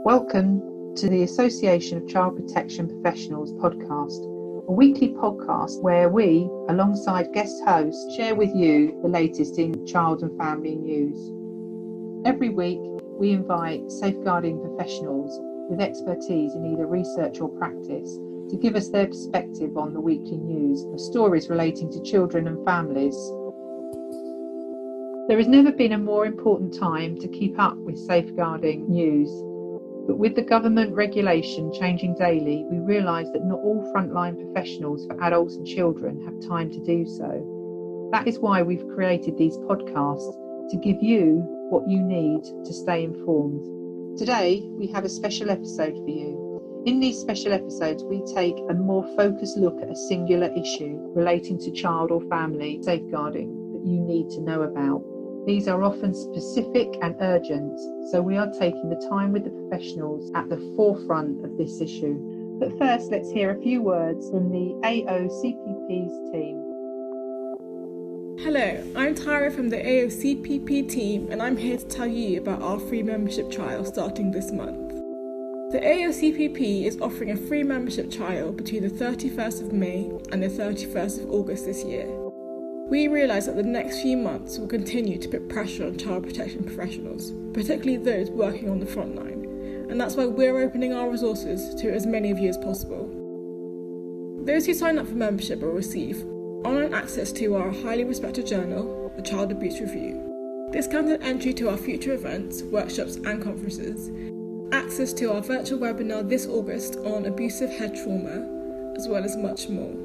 Welcome to the Association of Child Protection Professionals podcast, a weekly podcast where we, alongside guest hosts, share with you the latest in child and family news. Every week, we invite safeguarding professionals with expertise in either research or practice to give us their perspective on the weekly news of stories relating to children and families. There has never been a more important time to keep up with safeguarding news. But with the government regulation changing daily, we realise that not all frontline professionals for adults and children have time to do so. That is why we've created these podcasts, to give you what you need to stay informed. Today, we have a special episode for you. In these special episodes, we take a more focused look at a singular issue relating to child or family safeguarding that you need to know about. These are often specific and urgent, so we are taking the time with the professionals at the forefront of this issue. But first, let's hear a few words from the AoCPP's team. Hello, I'm Tara from the AoCPP team, and I'm here to tell you about our free membership trial starting this month. The AoCPP is offering a free membership trial between the 31st of May and the 31st of August this year. We realise that the next few months will continue to put pressure on child protection professionals, particularly those working on the front line, and that's why we're opening our resources to as many of you as possible. Those who sign up for membership will receive online access to our highly respected journal, the Child Abuse Review, discounted entry to our future events, workshops and conferences, access to our virtual webinar this August on abusive head trauma, as well as much more.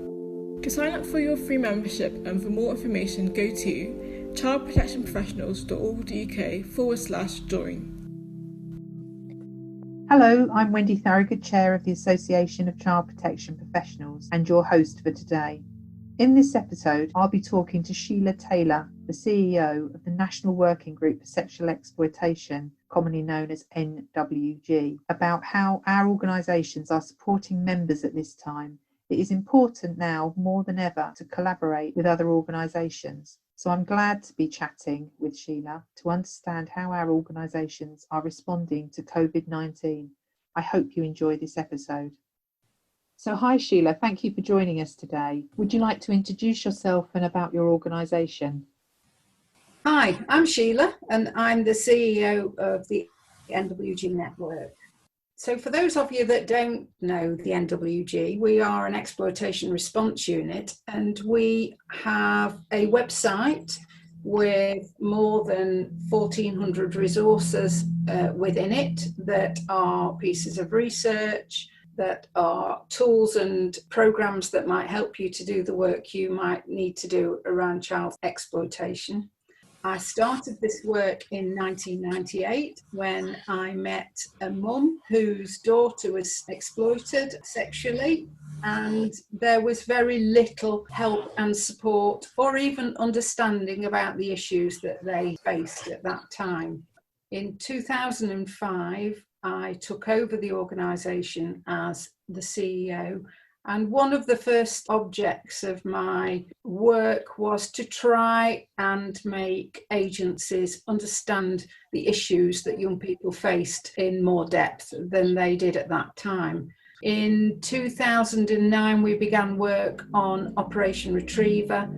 To sign up for your free membership and for more information, go to childprotectionprofessionals.org.uk/join. Hello, I'm Wendy Thorogood, Chair of the Association of Child Protection Professionals and your host for today. In this episode, I'll be talking to Sheila Taylor, the CEO of the National Working Group for Sexual Exploitation, commonly known as NWG, about how our organisations are supporting members at this time. It is important now more than ever to collaborate with other organisations. So I'm glad to be chatting with Sheila to understand how our organisations are responding to Covid-19. I hope you enjoy this episode. So hi Sheila, thank you for joining us today. Would you like to introduce yourself and about your organisation? Hi, I'm Sheila and I'm the CEO of the NWG Network. So for those of you that don't know the NWG, we are an Exploitation Response Unit and we have a website with more than 1,400 resources within it that are pieces of research, that are tools and programs that might help you to do the work you might need to do around child exploitation. I started this work in 1998 when I met a mum whose daughter was exploited sexually, and there was very little help and support or even understanding about the issues that they faced at that time. In 2005, I took over the organisation as the CEO. And one of the first objects of my work was to try and make agencies understand the issues that young people faced in more depth than they did at that time. In 2009, we began work on Operation Retriever,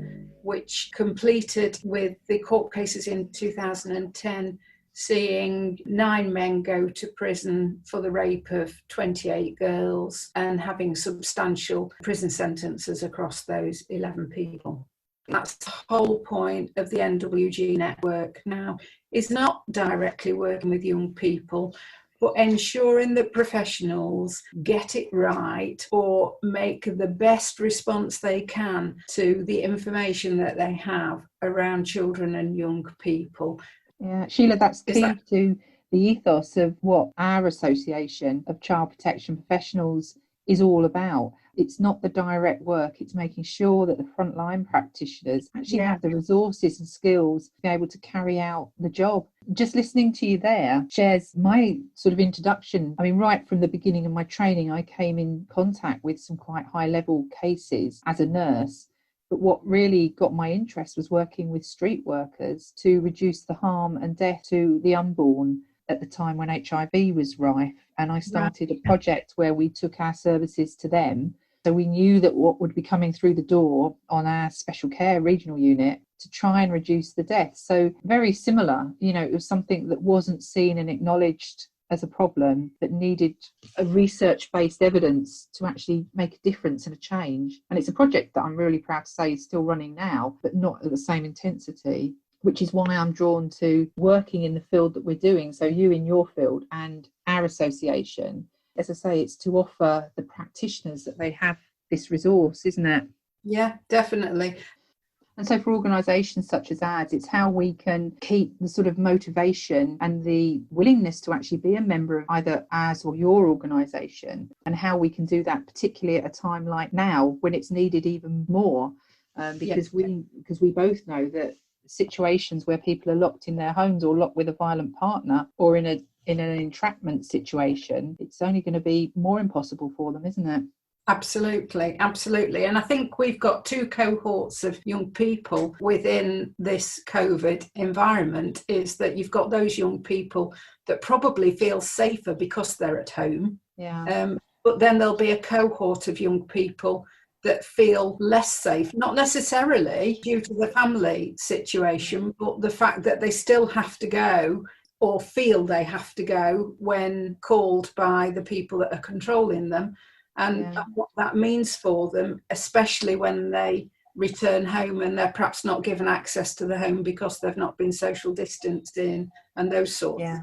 which completed with the court cases in 2010, seeing 9 men go to prison for the rape of 28 girls and having substantial prison sentences across those 11 people. That's the whole point of the NWG network now, is not directly working with young people, but ensuring that professionals get it right or make the best response they can to the information that they have around children and young people. Yeah, Sheila, that's key to the ethos of what our Association of Child Protection Professionals is all about. It's not the direct work, it's making sure that the frontline practitioners actually have the resources and skills to be able to carry out the job. Just listening to you there shares my sort of introduction. I mean, right from the beginning of my training, I came in contact with some quite high level cases as a nurse. But what really got my interest was working with street workers to reduce the harm and death to the unborn. at the time when HIV was rife, and I started a project where we took our services to them. So we knew that what would be coming through the door on our special care regional unit to try and reduce the deaths. So very similar, it was something that wasn't seen and acknowledged as a problem, but needed a research-based evidence to actually make a difference and a change. And it's a project that I'm really proud to say is still running now, but not at the same intensity, which is why I'm drawn to working in the field that we're doing. So you in your field and our association, as I say, it's to offer the practitioners that they have this resource, isn't it? Yeah, definitely. And so for organisations such as ours, it's how we can keep the sort of motivation and the willingness to actually be a member of either ours or your organisation, and how we can do that, particularly at a time like now when it's needed even more, because we both know that situations where people are locked in their homes or locked with a violent partner or in an entrapment situation, it's only going to be more impossible for them, isn't it? Absolutely. And I think we've got two cohorts of young people within this COVID environment, is that you've got those young people that probably feel safer because they're at home. Yeah. But then there'll be a cohort of young people that feel less safe, not necessarily due to the family situation, but the fact that they still have to go or feel they have to go when called by the people that are controlling them. And what that means for them, especially when they return home and they're perhaps not given access to the home because they've not been social distanced in, and those sorts. Yeah.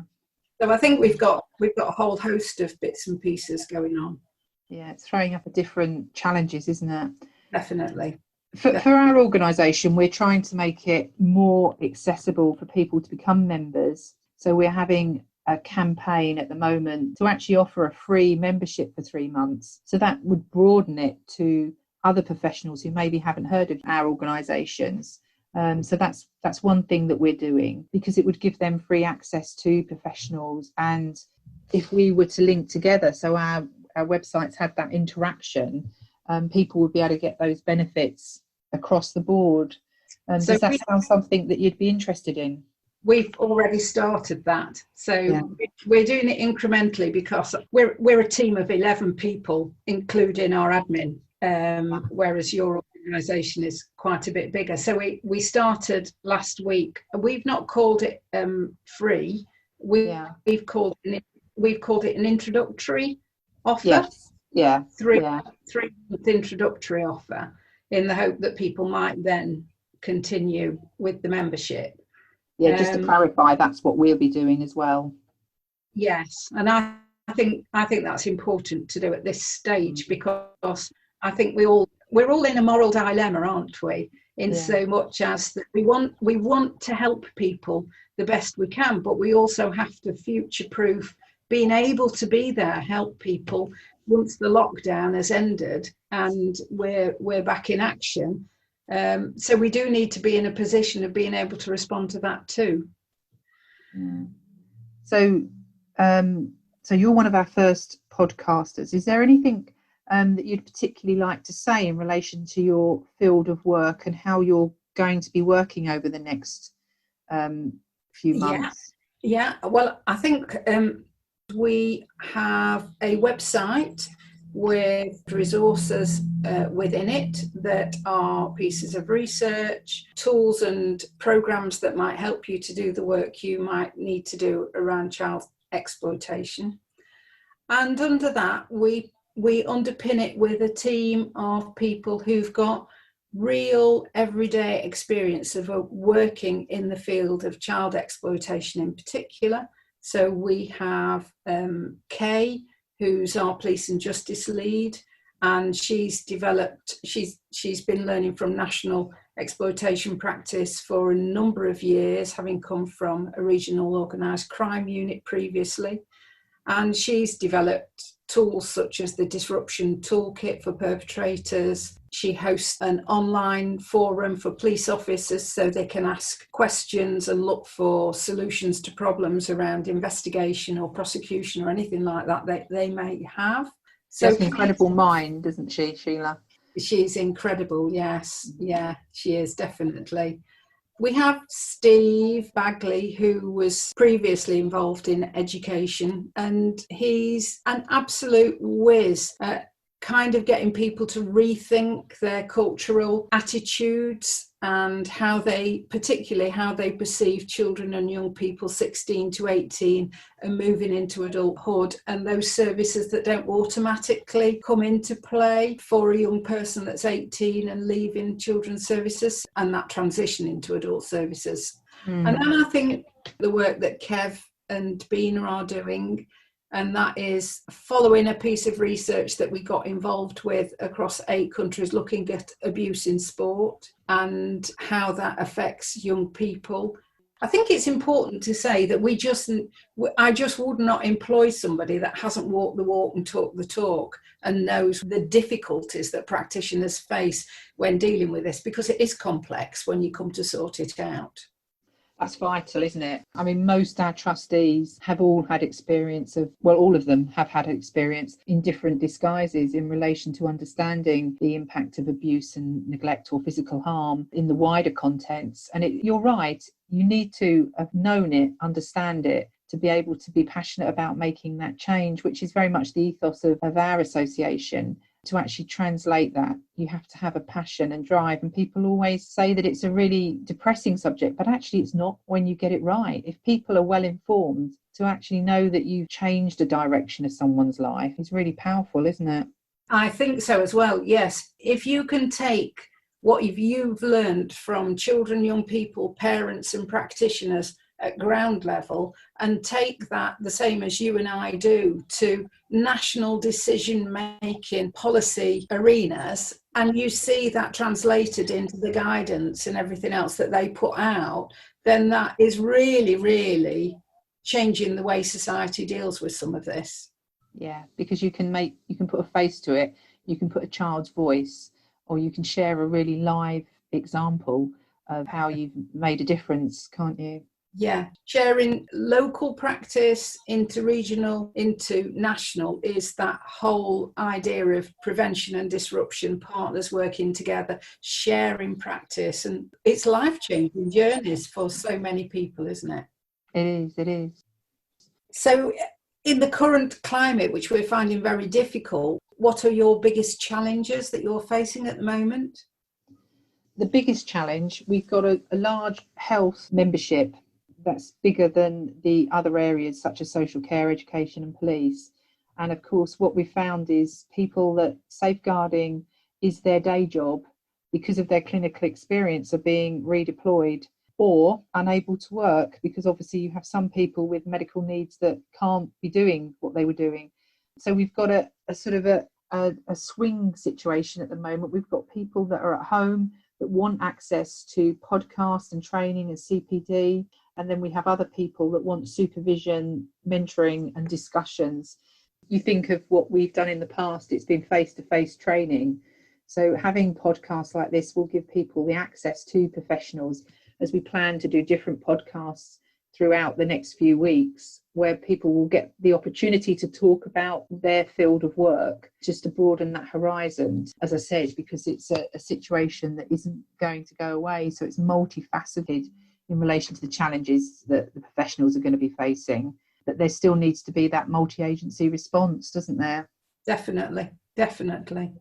So I think we've got a whole host of bits and pieces going on. Yeah, it's throwing up different challenges, isn't it? Definitely. For our organisation, we're trying to make it more accessible for people to become members. So we're having a campaign at the moment to actually offer a free membership for 3 months. So that would broaden it to other professionals who maybe haven't heard of our organisations. So that's one thing that we're doing, because it would give them free access to professionals. And if we were to link together, so our websites had that interaction, people would be able to get those benefits across the board. Does that sound something that you'd be interested in? We've already started that. So we're doing it incrementally, because we're a team of 11 people, including our admin, whereas your organisation is quite a bit bigger. So we started last week. We've not called it free. We've called it an introductory offer. Yes. Yeah. Three-month introductory offer, in the hope that people might then continue with the membership. Yeah, just to clarify, that's what we'll be doing as well. Yes, and I think that's important to do at this stage, because I think we're all in a moral dilemma, aren't we? In so much as that we want to help people the best we can, but we also have to future-proof being able to be there, help people once the lockdown has ended and we're back in action. So we do need to be in a position of being able to respond to that too. So you're one of our first podcasters. Is there anything that you'd particularly like to say in relation to your field of work and how you're going to be working over the next few months? Yeah. Well, I think we have a website with resources within it that are pieces of research, tools and programs that might help you to do the work you might need to do around child exploitation. And under that, we underpin it with a team of people who've got real everyday experience of working in the field of child exploitation in particular. So we have Kay, who's our police and justice lead, and she's been learning from national exploitation practice for a number of years, having come from a regional organised crime unit previously. And she's developed tools such as the Disruption Toolkit for perpetrators. She hosts an online forum for police officers so they can ask questions and look for solutions to problems around investigation or prosecution or anything like that they may have. So she's an incredible mind, isn't she, Sheila? She's incredible, yes. Yeah, she is, definitely. We have Steve Bagley, who was previously involved in education, and he's an absolute whiz at kind of getting people to rethink their cultural attitudes and particularly how they perceive children and young people 16 to 18 and moving into adulthood, and those services that don't automatically come into play for a young person that's 18 and leaving children's services, and that transition into adult services. And then I think the work that Kev and Bina are doing, and that is following a piece of research that we got involved with across 8 countries, looking at abuse in sport and how that affects young people. I think it's important to say that I just would not employ somebody that hasn't walked the walk and talked the talk and knows the difficulties that practitioners face when dealing with this, because it is complex when you come to sort it out. That's vital, isn't it? I mean, most our trustees have all had experience of, well, all of them have had experience in different disguises in relation to understanding the impact of abuse and neglect or physical harm in the wider contents. And you're right, you need to have known it, understand it, to be able to be passionate about making that change, which is very much the ethos of our association. To actually translate that, you have to have a passion and drive. And people always say that it's a really depressing subject, but actually it's not when you get it right. If people are well informed, to actually know that you've changed the direction of someone's life is really powerful, isn't it? I think so as well, yes. If you can take what you've learned from children, young people, parents and practitioners at ground level and take that, the same as you and I do, to national decision making policy arenas, and you see that translated into the guidance and everything else that they put out, then that is really, really changing the way society deals with some of this. Yeah, because you can put a face to it, you can put a child's voice, or you can share a really live example of how you've made a difference, can't you? Yeah, sharing local practice into regional, into national is that whole idea of prevention and disruption, partners working together, sharing practice. And it's life-changing journeys for so many people, isn't it? It is. So in the current climate, which we're finding very difficult, what are your biggest challenges that you're facing at the moment? The biggest challenge, we've got a large health membership that's bigger than the other areas such as social care, education and police. And of course, what we found is people that safeguarding is their day job because of their clinical experience are being redeployed or unable to work, because obviously you have some people with medical needs that can't be doing what they were doing. So we've got a sort of a swing situation at the moment. We've got people that are at home that want access to podcasts and training and CPD. And then we have other people that want supervision, mentoring and discussions. You think of what we've done in the past, it's been face-to-face training. So having podcasts like this will give people the access to professionals, as we plan to do different podcasts throughout the next few weeks, where people will get the opportunity to talk about their field of work, just to broaden that horizon, as I said, because it's a situation that isn't going to go away. So it's multifaceted in relation to the challenges that the professionals are going to be facing. But there still needs to be that multi-agency response, doesn't there? Definitely,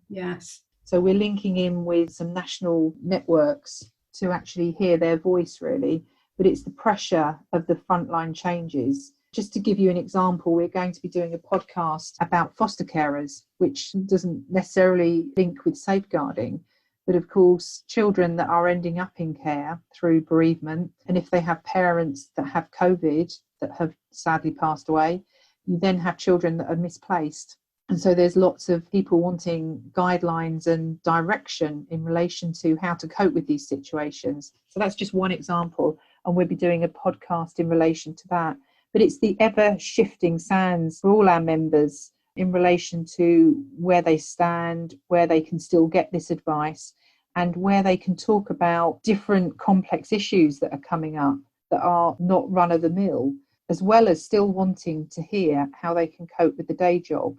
yes. So we're linking in with some national networks to actually hear their voice, really. But it's the pressure of the frontline changes. Just to give you an example, we're going to be doing a podcast about foster carers, which doesn't necessarily link with safeguarding. But of course, children that are ending up in care through bereavement, and if they have parents that have COVID that have sadly passed away, you then have children that are misplaced. And so there's lots of people wanting guidelines and direction in relation to how to cope with these situations. So that's just one example. And we'll be doing a podcast in relation to that. But it's the ever shifting sands for all our members in relation to where they stand, where they can still get this advice, and where they can talk about different complex issues that are coming up that are not run of the mill, as well as still wanting to hear how they can cope with the day job.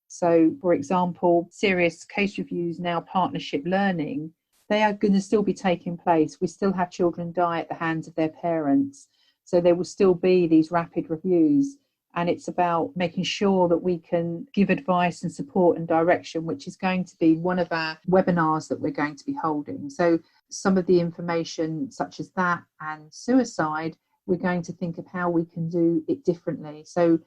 So, for example, serious case reviews, now partnership learning, they are going to still be taking place. We still have children die at the hands of their parents. So there will still be these rapid reviews. And it's about making sure that we can give advice and support and direction, which is going to be one of our webinars that we're going to be holding. So some of the information such as that and suicide, we're going to think of how we can do it differently. So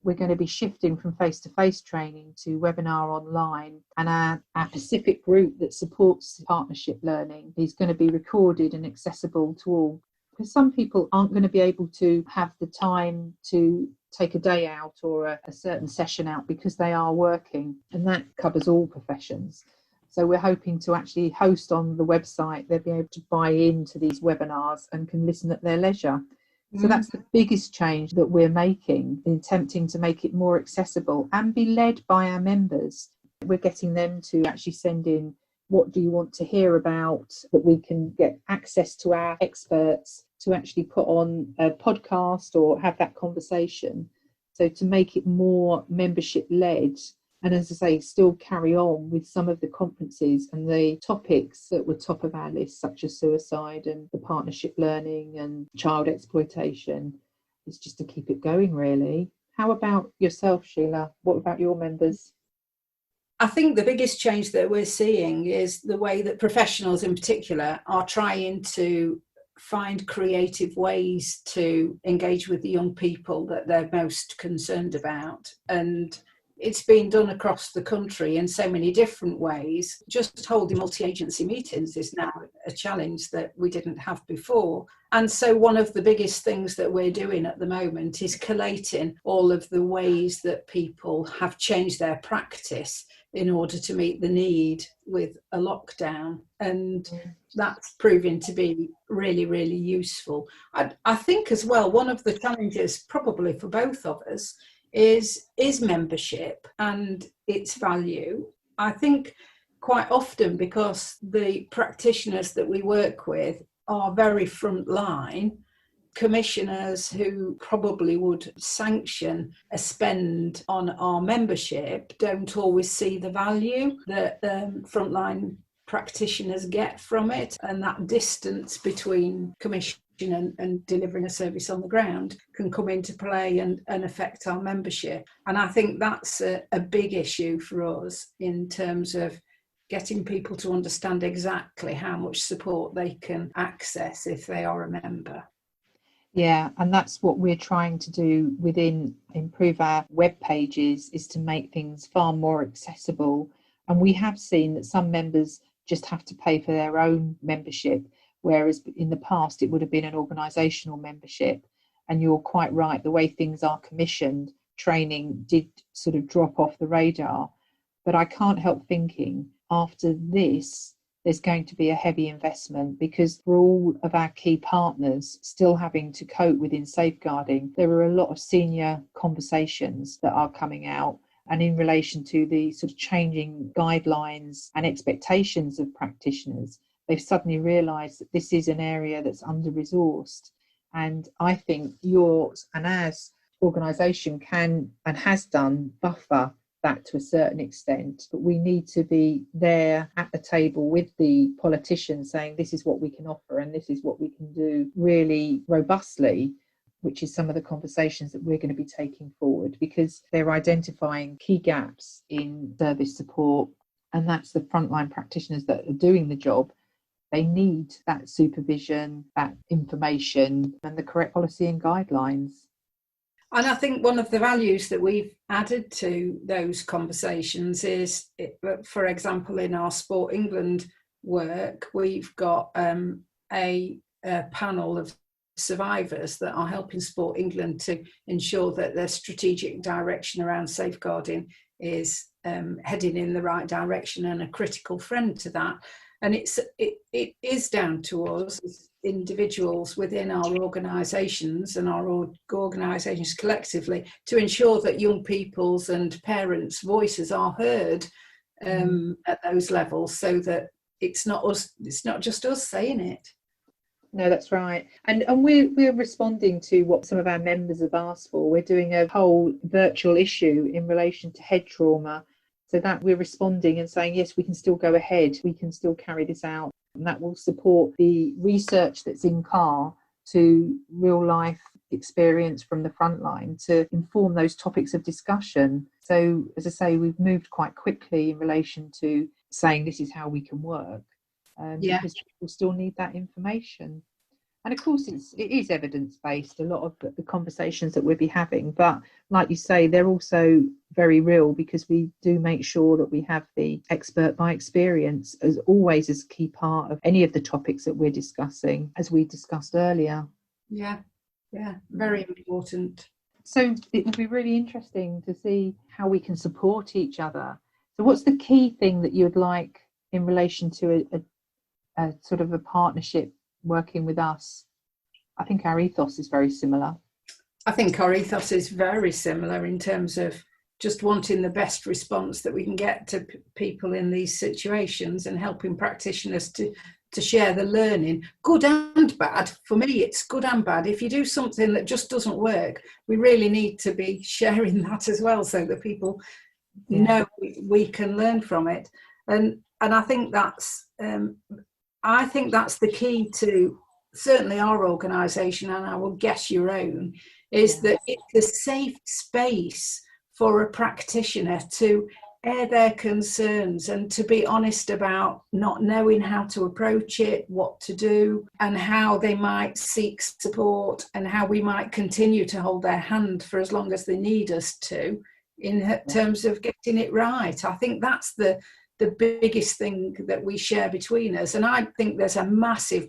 we're going to be shifting from face-to-face training to webinar online, and our Pacific group that supports partnership learning is going to be recorded and accessible to all. Because some people aren't going to be able to have the time to take a day out or a certain session out because they are working, and that covers all professions. So we're hoping to actually host on the website. They'll be able to buy into these webinars and can listen at their leisure. So that's the biggest change that we're making, in attempting to make it more accessible and be led by our members. We're getting them to actually send in, what do you want to hear about, that we can get access to our experts to actually put on a podcast or have that conversation. So to make it more membership led, and as I say, still carry on with some of the conferences and the topics that were top of our list, such as suicide and the partnership learning and child exploitation. It's just to keep it going, really. How about yourself, Sheila? What about your members? I think the biggest change that we're seeing is the way that professionals in particular are trying to find creative ways to engage with the young people that they're most concerned about. And it's been done across the country in so many different ways. Just holding multi-agency meetings is now a challenge that we didn't have before. And so one of the biggest things that we're doing at the moment is collating all of the ways that people have changed their practice in order to meet the need with a lockdown. And that's proving to be really, really useful. I think as well, one of the challenges probably for both of us is membership and its value. I think quite often, because the practitioners that we work with are very frontline, commissioners who probably would sanction a spend on our membership don't always see the value that frontline practitioners get from it, and that distance between commission and delivering a service on the ground can come into play and affect our membership. And I think that's a big issue for us in terms of getting people to understand exactly how much support they can access if they are a member. Yeah, and that's what we're trying to do within Improve Our web pages, is to make things far more accessible. And we have seen that some members just have to pay for their own membership, whereas in the past it would have been an organisational membership. And you're quite right, the way things are commissioned, training did sort of drop off the radar. But I can't help thinking, after this, there's going to be a heavy investment, because for all of our key partners still having to cope within safeguarding, there are a lot of senior conversations that are coming out. And in relation to the sort of changing guidelines and expectations of practitioners, they've suddenly realised that this is an area that's under-resourced. And I think yours and ours organisation can and has done buffer that to a certain extent, but we need to be there at the table with the politicians saying this is what we can offer and this is what we can do really robustly, which is some of the conversations that we're going to be taking forward, because they're identifying key gaps in service support, and that's the frontline practitioners that are doing the job. They need that supervision, that information, and the correct policy and guidelines. And I think one of the values that we've added to those conversations is, for example, in our Sport England work, we've got a panel of survivors that are helping Sport England to ensure that their strategic direction around safeguarding is heading in the right direction, and a critical friend to that. And it is down to us as individuals within our organisations and our organisations collectively to ensure that young people's and parents' voices are heard at those levels, so that it's not just us saying it. No, that's right. And we're responding to what some of our members have asked for. We're doing a whole virtual issue in relation to head trauma, so that we're responding and saying, yes, we can still go ahead, we can still carry this out. And that will support the research that's in CAR to real life experience from the front line to inform those topics of discussion. So, as I say, we've moved quite quickly in relation to saying this is how we can work, because people still need that information. And of course, it is evidence-based, a lot of the conversations that we'll be having. But like you say, they're also very real because we do make sure that we have the expert by experience as always as a key part of any of the topics that we're discussing, as we discussed earlier. Yeah, very important. So it will be really interesting to see how we can support each other. So what's the key thing that you'd like in relation to a sort of a partnership working with us? I think our ethos is very similar. I think our ethos is very similar in terms of just wanting the best response that we can get to people in these situations and helping practitioners to share the learning, good and bad. For me, it's good and bad. If you do something that just doesn't work, we really need to be sharing that as well so that people know we can learn from it. And I think that's the key to certainly our organisation, and I will guess your own, is that it's a safe space for a practitioner to air their concerns and to be honest about not knowing how to approach it, what to do, and how they might seek support, and how we might continue to hold their hand for as long as they need us to in terms of getting it right. I think that's the biggest thing that we share between us. And I think there's a massive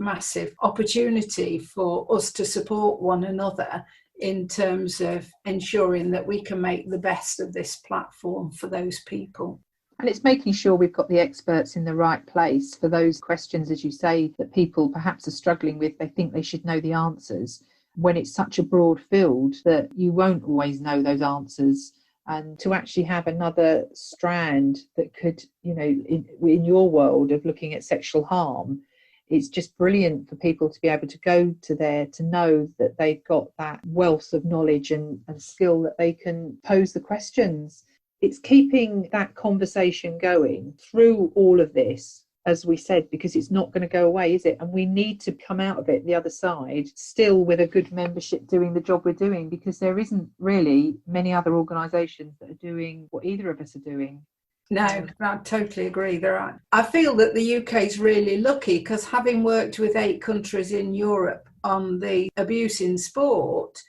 opportunity for us to support one another in terms of ensuring that we can make the best of this platform for those people. And it's making sure we've got the experts in the right place for those questions, as you say, that people perhaps are struggling with. They think they should know the answers when it's such a broad field that you won't always know those answers. And to actually have another strand that could, in your world of looking at sexual harm, it's just brilliant for people to be able to go to there to know that they've got that wealth of knowledge and skill that they can pose the questions. It's keeping that conversation going through all of this, as we said, because it's not going to go away, is it? And we need to come out of it the other side still with a good membership doing the job we're doing, because there isn't really many other organisations that are doing what either of us are doing. No, I totally agree. I feel that the UK is really lucky because having worked with 8 countries in Europe on the abuse in sport,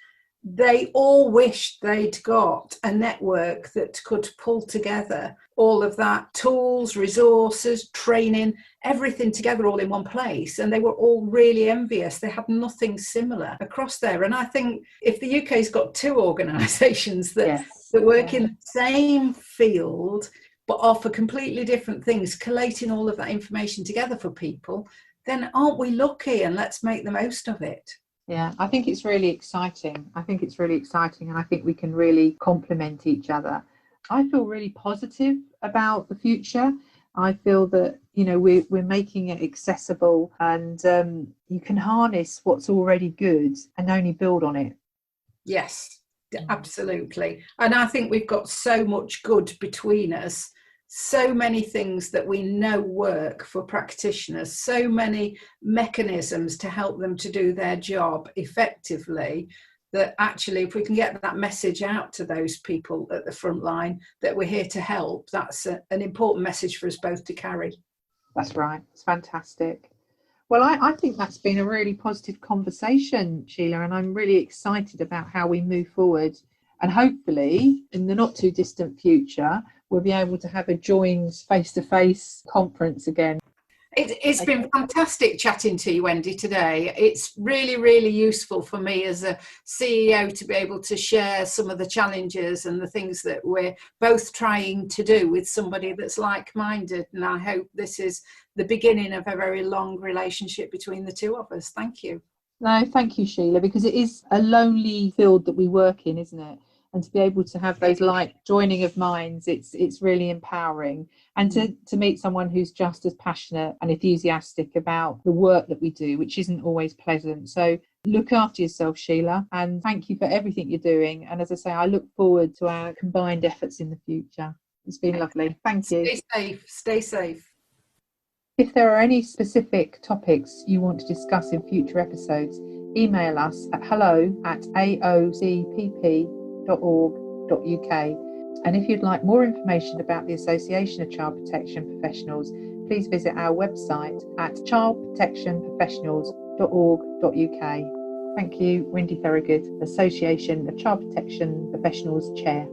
they all wished they'd got a network that could pull together all of that, tools, resources, training, everything together all in one place. And they were all really envious. They had nothing similar across there. And I think if the UK's got 2 organisations that work in the same field, but offer completely different things, collating all of that information together for people, then aren't we lucky? And let's make the most of it. Yeah, I think it's really exciting. And I think we can really complement each other. I feel really positive about the future. I feel that, we're making it accessible, and you can harness what's already good and only build on it. Yes, absolutely. And I think we've got so much good between us, so many things that we know work for practitioners, so many mechanisms to help them to do their job effectively, that actually if we can get that message out to those people at the front line that we're here to help, that's an important message for us both to carry. That's right. It's fantastic. Well, I think that's been a really positive conversation, Sheila, and I'm really excited about how we move forward. And hopefully, in the not too distant future, we'll be able to have a joined face-to-face conference again. It's been fantastic chatting to you, Wendy, today. It's really, really useful for me as a CEO to be able to share some of the challenges and the things that we're both trying to do with somebody that's like-minded. And I hope this is the beginning of a very long relationship between the two of us. Thank you. No, thank you, Sheila, because it is a lonely field that we work in, isn't it? And to be able to have those like joining of minds, it's really empowering. And to meet someone who's just as passionate and enthusiastic about the work that we do, which isn't always pleasant. So look after yourself, Sheila, and thank you for everything you're doing. And as I say, I look forward to our combined efforts in the future. It's been lovely. Thank you. Stay safe. Stay safe. If there are any specific topics you want to discuss in future episodes, email us at hello@aocpp.org.uk. And if you'd like more information about the Association of Child Protection Professionals, please visit our website at childprotectionprofessionals.org.uk. Thank you, Wendy Thorogood, Association of Child Protection Professionals Chair.